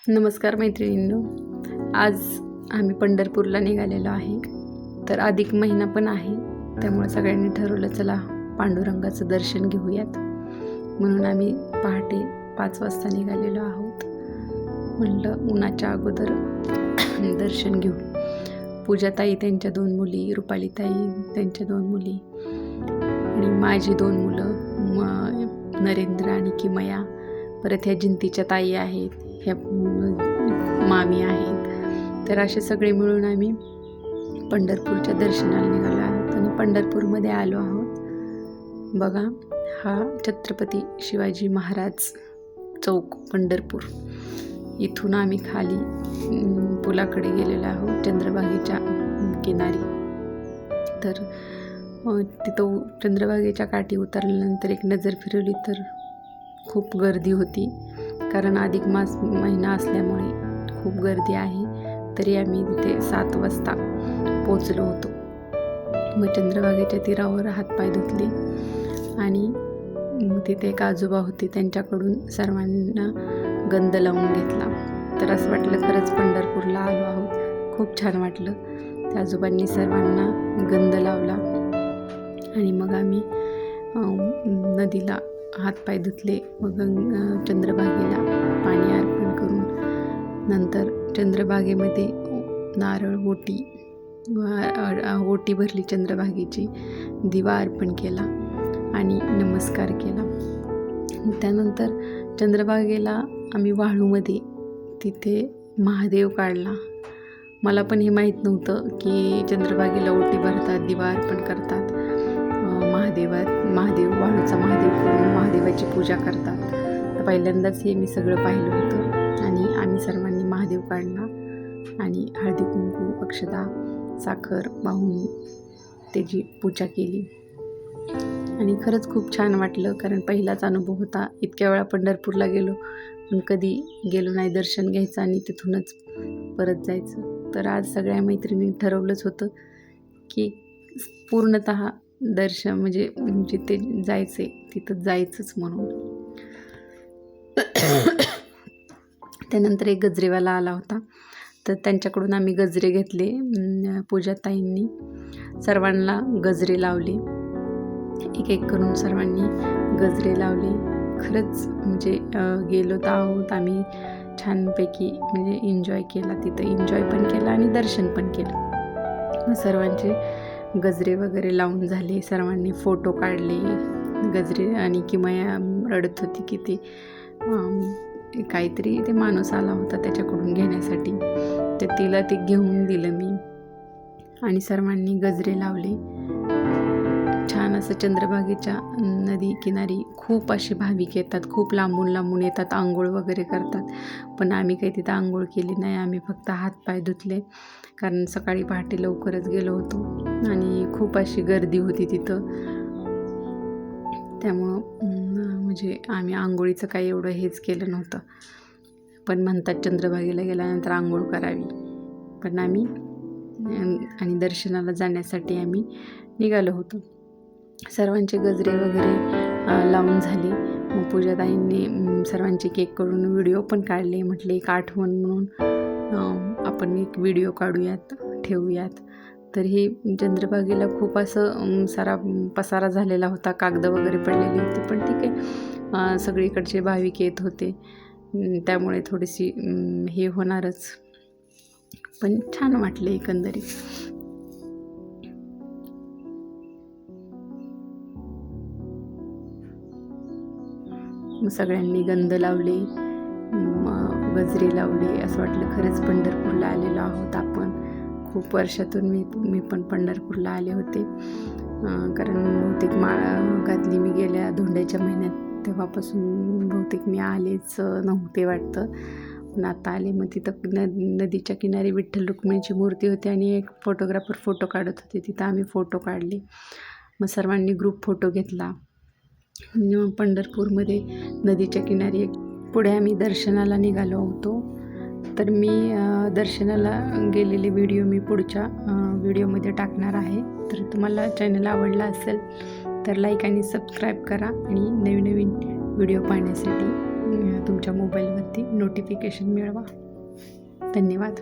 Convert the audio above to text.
नमस्कार मैत्रिणींनो, आज आम्ही पंढरपूरला निघालेलो आहे. तर अधिक महिना पण आहे, त्यामुळे सगळ्यांनी ठरवलं चला पांडुरंगाचं दर्शन घेऊयात. म्हणून आम्ही पहाटे 5 वाजता निघालेलो आहोत. म्हटलं उन्हाच्या अगोदर दर्शन घेऊ. पूजाताई त्यांच्या 2 मुली, रुपालीताई त्यांच्या 2 मुली आणि माझी 2 मुलं नरेंद्र आणि किमया. परत ह्या जिंतीच्या ताई आहेत, ह्या मामी आहेत. तर असे सगळे मिळून आम्ही पंढरपूरच्या दर्शनाला निघालो आहोत आणि पंढरपूरमध्ये आलो आहोत. बघा, हा छत्रपती शिवाजी महाराज चौक पंढरपूर. इथून आम्ही खाली पुलाकडे गेलेलो आहोत, चंद्रभागेच्या किनारी. तर तिथं चंद्रभागेच्या काठी उतरल्यानंतर एक नजर फिरवली तर खूप गर्दी होती, कारण अधिक महिना असल्यामुळे खूप गर्दी आहे. तरी आम्ही तिथे 7 वाजता पोचलो होतो. मग चंद्रभागेच्या तीरावर हातपाय धुतले आणि तिथे एक आजोबा होते, त्यांच्याकडून सर्वांना गंध लावून घेतला. तर असं वाटलं खरंच पंढरपूरला आलो आहोत. खूप छान वाटलं. त्या आजोबांनी सर्वांना गंध लावला आणि मग आम्ही नदीला हातपाय धुतले. मग चंद्रभागेला पाणी अर्पण करून नंतर चंद्रभागेमध्ये नारळ ओटी भरली चंद्रभागेची, दिवा अर्पण केला आणि नमस्कार केला. त्यानंतर चंद्रभागेला आम्ही वाळूमध्ये तिथे महादेव काढला. मला पण हे माहीत नव्हतं की चंद्रभागेला ओटी भरतात, दिवा अर्पण करतात, महादेव वाळूचा महादेव करून महादेवाची पूजा करतात. तर पहिल्यांदाच हे मी सगळं पाहिलं होतं आणि आम्ही सर्वांनी महादेव काढला आणि हळदी कुंकू, अक्षता, साखर वाहून त्याची पूजा केली आणि खरंच खूप छान वाटलं, कारण पहिलाच अनुभव होता. इतक्या वेळा पंढरपूरला गेलो पण कधी गेलो नाही दर्शन घ्यायचं आणि तिथूनच परत जायचं. तर आज सगळ्या मैत्रिणी ठरवलंच होतं की पूर्णतः दर्शन म्हणजे जिथे जायचे तिथं जायचंच म्हणून. त्यानंतर एक गजरेवाला आला होता, तर त्यांच्याकडून आम्ही गजरे घेतले. पूजाताईंनी सर्वांना गजरे लावले, एक करून सर्वांनी गजरे लावले. खरंच म्हणजे गेलो तर आहोत आम्ही छानपैकी, म्हणजे एन्जॉय केला. तिथं एन्जॉय पण केला आणि दर्शन पण केलं. मग सर्वांचे गजरे वगैरे लावून झाले, सर्वांनी फोटो काढले गजरे. आणि किमया रडत होती की ते काहीतरी ते माणूस आला होता त्याच्याकडून घेण्यासाठी, तर तिला ते घेऊन दिलं मी आणि सर्वांनी गजरे लावले. छान असं चंद्रभागेच्या नदी किनारी खूप असे भाविक येतात, खूप लांबून येतात, आंघोळ वगैरे करतात. पण आम्ही काही तिथं आंघोळ केली नाही, आम्ही फक्त हातपाय धुतले, कारण सकाळी पहाटे लवकरच गेलो होतो आणि खूप अशी गर्दी होती तिथं. त्यामुळं म्हणजे आम्ही आंघोळीचं काही एवढं हेच केलं नव्हतं. पण म्हणतात चंद्रभागेला गेल्यानंतर आंघोळ करावी, पण आम्ही आणि दर्शनाला जाण्यासाठी आम्ही निघालो होतो. सर्वांचे गजरे वगैरे लावून झाले. मग पूजाताईंनी सर्वांचे केक करून व्हिडिओ पण काढले. म्हटले एक आठवण म्हणून आपण एक व्हिडिओ काढूयात, ठेवूयात. तर हे चंद्रभागेला खूप असं पसारा झालेला होता, कागद वगैरे पडलेले होते, पण ठीक आहे, सगळीकडचे भाविक येत होते त्यामुळे थोडीशी हे होणारच, पण छान वाटले एकंदरीत. मग सगळ्यांनी गंध लावले, गजरे लावले. असं वाटलं खरंच पंढरपूरला आलेलो आहोत आपण. खूप वर्षातून मी पण पंढरपूरला आले होते, कारण बहुतेक माळ घातली मी गेल्या धोंड्याच्या महिन्यात, तेव्हापासून बहुतेक मी आलेच नव्हते वाटतं, पण आता आले. मग तिथं नदीच्या किनारी विठ्ठल रुक्मिणीची मूर्ती होती आणि एक फोटोग्राफर फोटो काढत होते, तिथं आम्ही फोटो काढले. मग सर्वांनी ग्रुप फोटो घेतला. पंढरपूरमध्ये नदीच्या किनारी पुढे आम्ही दर्शनाला निघालो होतो. तर मी दर्शनाला गेलेले व्हिडिओ मी पुढच्या व्हिडिओमध्ये टाकणार आहे. तर तुम्हाला चॅनल आवडला असेल तर लाईक आणि सबस्क्राईब करा आणि नवीन व्हिडिओ पाहण्यासाठी तुमच्या मोबाईलवरती नोटिफिकेशन मिळवा. धन्यवाद.